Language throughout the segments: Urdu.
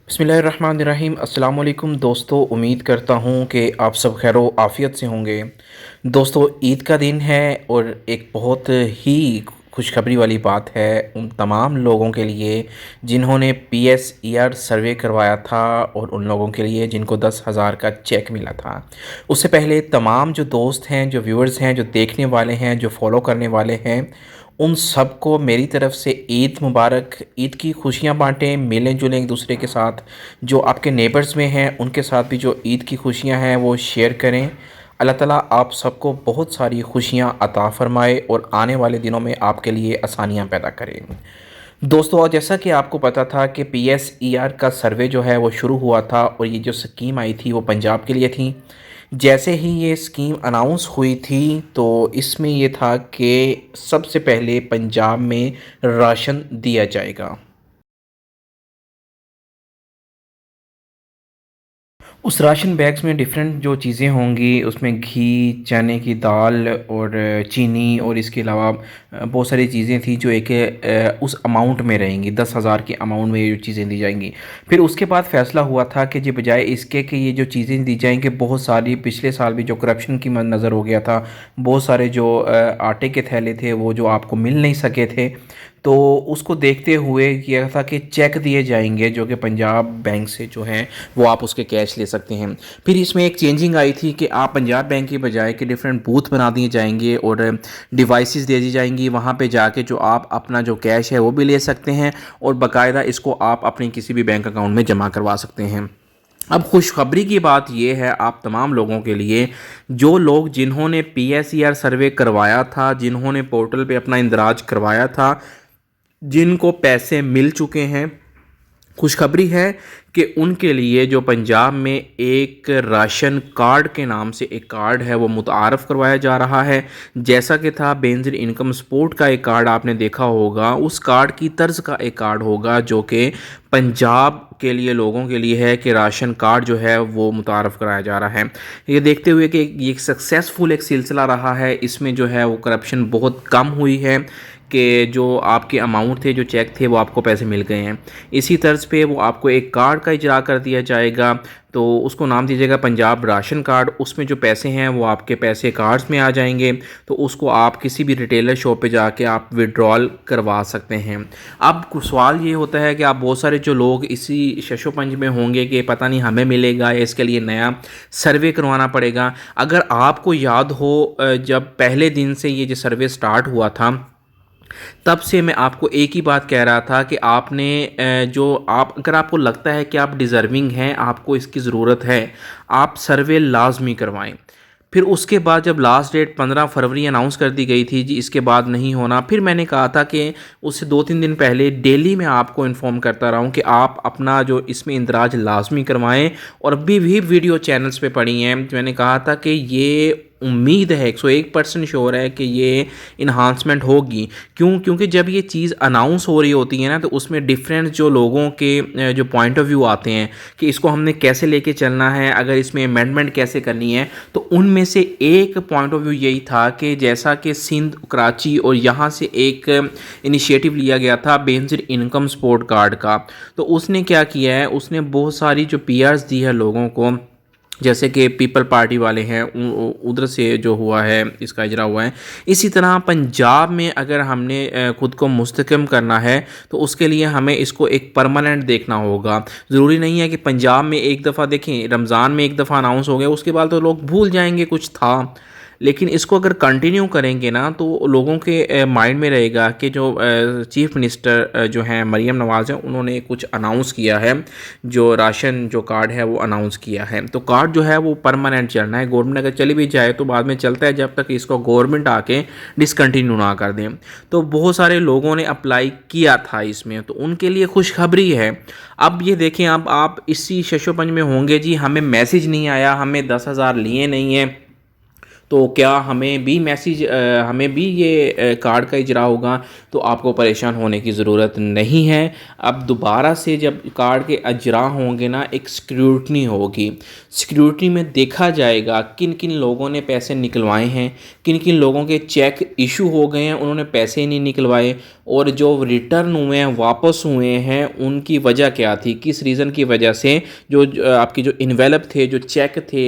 بسم اللہ الرحمن الرحیم۔ السلام علیکم دوستو، امید کرتا ہوں کہ آپ سب خیر و عافیت سے ہوں گے۔ دوستو، عید کا دن ہے اور ایک بہت ہی خوشخبری والی بات ہے ان تمام لوگوں کے لیے جنہوں نے PSER سروے کروایا تھا، اور ان لوگوں کے لیے جن کو 10,000 کا چیک ملا تھا۔ اس سے پہلے تمام جو دوست ہیں، جو ویورز ہیں، جو دیکھنے والے ہیں، جو فالو کرنے والے ہیں، ان سب کو میری طرف سے عید مبارک، عید کی خوشیاں بانٹیں، ملیں جلیں ایک دوسرے کے ساتھ۔ جو آپ کے نیبرز میں ہیں ان کے ساتھ بھی جو عید کی خوشیاں ہیں وہ شیئر کریں۔ اللہ تعالیٰ آپ سب کو بہت ساری خوشیاں عطا فرمائے اور آنے والے دنوں میں آپ کے لیے آسانیاں پیدا کرے۔ دوستو، جیسا کہ آپ کو پتا تھا کہ PSER کا سروے جو ہے وہ شروع ہوا تھا، اور یہ جو سکیم آئی تھی وہ پنجاب کے لیے تھی۔ جیسے ہی یہ اسکیم اناؤنس ہوئی تھی تو اس میں یہ تھا کہ سب سے پہلے پنجاب میں راشن دیا جائے گا۔ اس راشن بیگز میں ڈیفرنٹ جو چیزیں ہوں گی، اس میں گھی، چنے کی دال اور چینی، اور اس کے علاوہ بہت ساری چیزیں تھیں جو ایک اس اماؤنٹ میں رہیں گی، 10,000 کے اماؤنٹ میں یہ چیزیں دی جائیں گی۔ پھر اس کے بعد فیصلہ ہوا تھا کہ جی بجائے اس کے کہ یہ جو چیزیں دی جائیں گے، بہت ساری پچھلے سال بھی جو کرپشن کی نظر ہو گیا تھا، بہت سارے جو آٹے کے تھیلے تھے وہ جو آپ کو مل نہیں سکے تھے، تو اس کو دیکھتے ہوئے یہ تھا کہ چیک دیے جائیں گے جو کہ پنجاب بینک سے جو ہیں وہ آپ اس کے کیش لے سکتے ہیں۔ پھر اس میں ایک چینجنگ آئی تھی کہ آپ پنجاب بینک کی بجائے کہ ڈیفرنٹ بوتھ بنا دیے جائیں گے اور ڈیوائسز دے دی جائیں گی، وہاں پہ جا کے جو آپ اپنا جو کیش ہے وہ بھی لے سکتے ہیں، اور باقاعدہ اس کو آپ اپنے کسی بھی بینک اکاؤنٹ میں جمع کروا سکتے ہیں۔ اب خوشخبری کی بات یہ ہے آپ تمام لوگوں کے لیے، جو لوگ جنہوں نے PSER سروے کروایا تھا، جنہوں نے پورٹل پہ اپنا اندراج کروایا تھا، جن کو پیسے مل چکے ہیں، خوشخبری ہے کہ ان کے لیے جو پنجاب میں ایک راشن کارڈ کے نام سے ایک کارڈ ہے وہ متعارف کروایا جا رہا ہے۔ جیسا کہ تھا بینظیر انکم سپورٹ کا ایک کارڈ آپ نے دیکھا ہوگا، اس کارڈ کی طرز کا ایک کارڈ ہوگا جو کہ پنجاب کے لیے لوگوں کے لیے ہے کہ راشن کارڈ جو ہے وہ متعارف کرایا جا رہا ہے۔ یہ دیکھتے ہوئے کہ یہ سکسیسفل ایک سلسلہ رہا ہے، اس میں جو ہے وہ کرپشن بہت کم ہوئی ہے کہ جو آپ کے اماؤنٹ تھے، جو چیک تھے، وہ آپ کو پیسے مل گئے ہیں۔ اسی طرز پہ وہ آپ کو ایک کارڈ کا اجرا کر دیا جائے گا، تو اس کو نام دیجیے گا پنجاب راشن کارڈ۔ اس میں جو پیسے ہیں وہ آپ کے پیسے کارڈز میں آ جائیں گے، تو اس کو آپ کسی بھی ریٹیلر شاپ پہ جا کے آپ وڈرال کروا سکتے ہیں۔ اب سوال یہ ہوتا ہے کہ آپ بہت سارے جو لوگ اسی شش و پنج میں ہوں گے کہ پتہ نہیں ہمیں ملے گا یا اس کے لیے نیا سروے کروانا پڑے گا۔ اگر آپ کو یاد ہو، جب پہلے دن سے یہ جو سروے سٹارٹ ہوا تھا، تب سے میں آپ کو ایک ہی بات کہہ رہا تھا کہ آپ نے اگر آپ کو لگتا ہے کہ آپ ڈیزرونگ ہیں، آپ کو اس کی ضرورت ہے، آپ سروے لازمی کروائیں۔ پھر اس کے بعد جب لاسٹ ڈیٹ 15 فروری اناؤنس کر دی گئی تھی، جی اس کے بعد نہیں ہونا، پھر میں نے کہا تھا کہ اس سے 2-3 دن پہلے ڈیلی میں آپ کو انفارم کرتا رہا ہوں کہ آپ اپنا جو اس میں اندراج لازمی کروائیں، اور ابھی بھی ویڈیو چینلز پہ پڑی ہیں۔ میں نے کہا تھا کہ یہ امید ہے، 101% شور ہے کہ یہ انہانسمنٹ ہوگی۔ کیونکہ جب یہ چیز اناؤنس ہو رہی ہوتی ہے نا، تو اس میں ڈیفرنٹ جو لوگوں کے جو پوائنٹ آف ویو آتے ہیں کہ اس کو ہم نے کیسے لے کے چلنا ہے، اگر اس میں امینڈمنٹ کیسے کرنی ہے، تو ان میں سے ایک پوائنٹ آف ویو یہی تھا کہ جیسا کہ سندھ، کراچی اور یہاں سے ایک انیشیٹو لیا گیا تھا بینظیر انکم سپورٹ کارڈ کا، تو اس نے کیا کیا ہے، اس نے بہت ساری جو PRs دی ہے لوگوں کو، جیسے کہ پیپل پارٹی والے ہیں، ادھر سے جو ہوا ہے اس کا اجرا ہوا ہے۔ اسی طرح پنجاب میں اگر ہم نے خود کو مستحکم کرنا ہے تو اس کے لیے ہمیں اس کو ایک پرماننٹ دیکھنا ہوگا۔ ضروری نہیں ہے کہ پنجاب میں ایک دفعہ دیکھیں، رمضان میں ایک دفعہ اناؤنس ہو گیا، اس کے بعد تو لوگ بھول جائیں گے کچھ تھا، لیکن اس کو اگر کنٹینیو کریں گے نا تو لوگوں کے مائنڈ میں رہے گا کہ جو چیف منسٹر جو ہیں مریم نواز ہیں، انہوں نے کچھ اناؤنس کیا ہے، جو راشن جو کارڈ ہے وہ اناؤنس کیا ہے، تو کارڈ جو ہے وہ پرماننٹ چلنا ہے۔ گورنمنٹ اگر چلی بھی جائے تو بعد میں چلتا ہے جب تک اس کو گورنمنٹ آ کے ڈسکنٹینیو نہ کر دیں۔ تو بہت سارے لوگوں نے اپلائی کیا تھا اس میں، تو ان کے لیے خوشخبری ہے۔ اب یہ دیکھیں، اب آپ اسی شش و پنج میں ہوں گے، جی ہمیں میسج نہیں آیا، ہمیں 10,000 لیے نہیں ہیں، تو کیا ہمیں بھی یہ کارڈ کا اجرا ہوگا؟ تو آپ کو پریشان ہونے کی ضرورت نہیں ہے۔ اب دوبارہ سے جب کارڈ کے اجرا ہوں گے نا، ایک سیکیورٹی ہوگی، سیکیورٹی میں دیکھا جائے گا کن کن لوگوں نے پیسے نکلوائے ہیں، کن کن لوگوں کے چیک ایشو ہو گئے ہیں انہوں نے پیسے نہیں نکلوائے، اور جو ریٹرن ہوئے ہیں واپس ہوئے ہیں ان کی وجہ کیا تھی، کس ریزن کی وجہ سے جو آپ کی جو انویلپ تھے، جو چیک تھے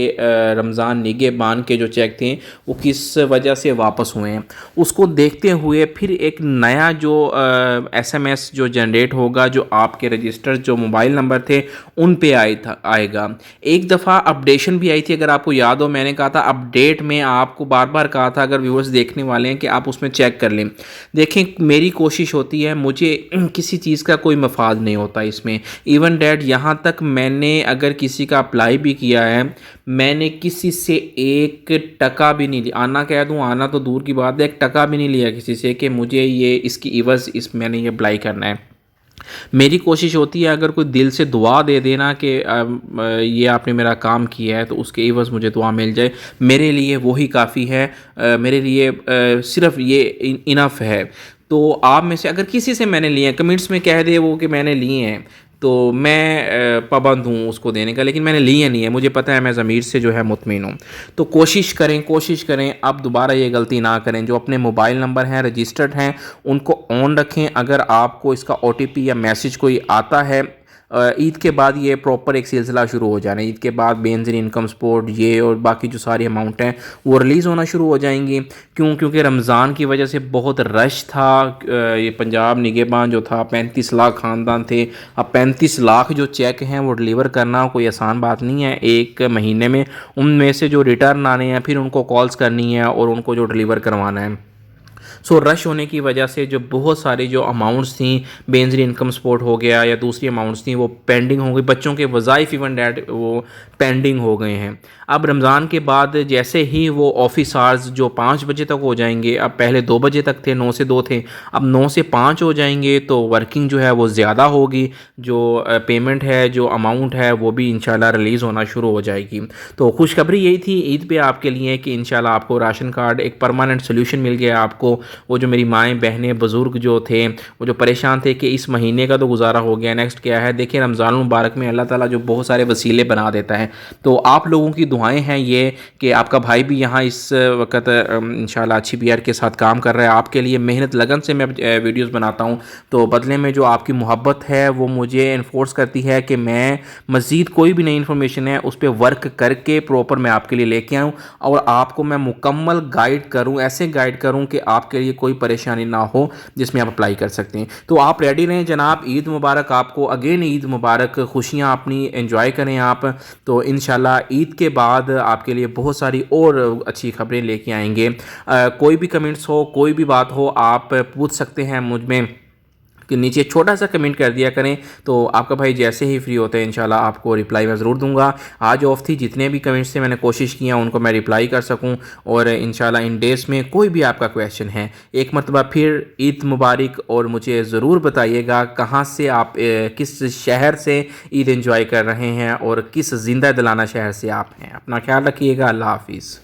رمضان نگہبان کے جو چیک تھے وہ کس وجہ سے واپس ہوئے ہیں، اس کو دیکھتے ہوئے پھر ایک نیا جو ایس ایم ایس جو جنریٹ ہوگا، جو آپ کے رجسٹر جو موبائل نمبر تھے ان پہ آئے گا۔ ایک دفعہ اپڈیشن بھی آئی تھی، اگر آپ کو یاد ہو، میں نے کہا تھا اپڈیٹ میں آپ کو بار بار کہا تھا، اگر ویورز دیکھنے والے ہیں کہ آپ اس میں چیک کر لیں۔ دیکھیں میری کوشش ہوتی ہے، مجھے کسی چیز کا کوئی مفاد نہیں ہوتا اس میں، ایون ڈیٹ یہاں تک میں نے اگر کسی کا اپلائی بھی کیا ہے، میں نے کسی سے ایک ٹکا بھی نہیں لیا، آنا کہہ دوں، آنا تو دور کی بات ہے، ایک ٹکا بھی نہیں لیا کسی سے کہ مجھے یہ اس کی عوض میں نے یہ اپلائی کرنا ہے۔ میری کوشش ہوتی ہے اگر کوئی دل سے دعا دے دینا کہ یہ آپ نے میرا کام کیا ہے تو اس کے عوض مجھے دعا مل جائے، میرے لیے وہی کافی ہے، میرے لیے صرف یہ انف ہے۔ تو آپ میں سے اگر کسی سے میں نے لیے ہیں، کمنٹس میں کہہ دے وہ کہ میں نے لیے ہیں، تو میں پابند ہوں اس کو دینے کا، لیکن میں نے لیے نہیں ہے، مجھے پتہ ہے میں ضمیر سے جو ہے مطمئن ہوں۔ تو کوشش کریں اب دوبارہ یہ غلطی نہ کریں، جو اپنے موبائل نمبر ہیں رجسٹرڈ ہیں ان کو آن رکھیں۔ اگر آپ کو اس کا او ٹی پی یا میسج کوئی آتا ہے، عید کے بعد یہ پراپر ایک سلسلہ شروع ہو جانا ہے، عید کے بعد بے نظیر انکم سپورٹ یہ اور باقی جو ساری اماؤنٹ ہیں وہ ریلیز ہونا شروع ہو جائیں گی۔ کیونکہ رمضان کی وجہ سے بہت رش تھا، یہ پنجاب نگہبان جو تھا 35 لاکھ خاندان تھے، اب 35 لاکھ جو چیک ہیں وہ ڈلیور کرنا کوئی آسان بات نہیں ہے ایک مہینے میں، ان میں سے جو ریٹرن آنے ہیں پھر ان کو کالز کرنی ہے اور ان کو جو ڈلیور کروانا ہے۔ رش ہونے کی وجہ سے جو بہت ساری جو اماؤنٹس تھیں، بے نظیر انکم سپورٹ ہو گیا یا دوسری اماؤنٹس تھیں وہ پینڈنگ ہو گئی، بچوں کے وظائف ایون ڈیٹ وہ پینڈنگ ہو گئے ہیں۔ اب رمضان کے بعد جیسے ہی وہ آفس آورز جو 5 بجے تک ہو جائیں گے، اب پہلے 2 بجے تک تھے، 9 سے 2 تھے، اب 9 سے 5 ہو جائیں گے تو ورکنگ جو ہے وہ زیادہ ہوگی، جو پیمنٹ ہے جو اماؤنٹ ہے وہ بھی انشاءاللہ ریلیز ہونا شروع ہو جائے گی۔ تو خوشخبری یہی تھی عید پہ آپ کے لیے کہ انشاءاللہ آپ کو راشن کارڈ ایک پرماننٹ سلیوشن مل گیا آپ کو۔ وہ جو میری مائیں بہنیں بزرگ جو تھے وہ جو پریشان تھے کہ اس مہینے کا تو گزارا ہو گیا، نیکسٹ کیا ہے، دیکھیں رمضان المبارک میں اللہ تعالیٰ جو بہت سارے وسیلے بنا دیتا ہے۔ تو آپ لوگوں کی دعائیں ہیں یہ کہ آپ کا بھائی بھی یہاں اس وقت انشاءاللہ اچھی پی آر کے ساتھ کام کر رہا ہے، آپ کے لیے محنت لگن سے میں ویڈیوز بناتا ہوں، تو بدلے میں جو آپ کی محبت ہے وہ مجھے انفورس کرتی ہے کہ میں مزید کوئی بھی نئی انفارمیشن ہے اس پہ ورک کر کے پراپر میں آپ کے لیے لے کے آؤں اور آپ کو میں مکمل گائیڈ کروں، ایسے گائیڈ کروں کہ آپ کے لیے کوئی پریشانی نہ ہو جس میں آپ اپلائی کر سکتے ہیں۔ تو آپ ریڈی رہیں جناب، عید مبارک آپ کو، اگین عید مبارک، خوشیاں اپنی انجوائے کریں آپ۔ تو انشاءاللہ عید کے بعد آپ کے لیے بہت ساری اور اچھی خبریں لے کے آئیں گے۔ کوئی بھی کمنٹس ہو، کوئی بھی بات ہو، آپ پوچھ سکتے ہیں مجھ میں کہ نیچے چھوٹا سا کمنٹ کر دیا کریں، تو آپ کا بھائی جیسے ہی فری ہوتے ہیں انشاءاللہ آپ کو رپلائی میں ضرور دوں گا۔ آج آف تھی، جتنے بھی کمنٹس سے میں نے کوشش کیا ان کو میں رپلائی کر سکوں، اور انشاءاللہ ان ڈیز میں کوئی بھی آپ کا کویشچن ہے، ایک مرتبہ پھر عید مبارک، اور مجھے ضرور بتائیے گا کہاں سے آپ کس شہر سے عید انجوائے کر رہے ہیں اور کس زندہ دلانہ شہر سے آپ ہیں۔ اپنا خیال رکھیے گا، اللہ حافظ۔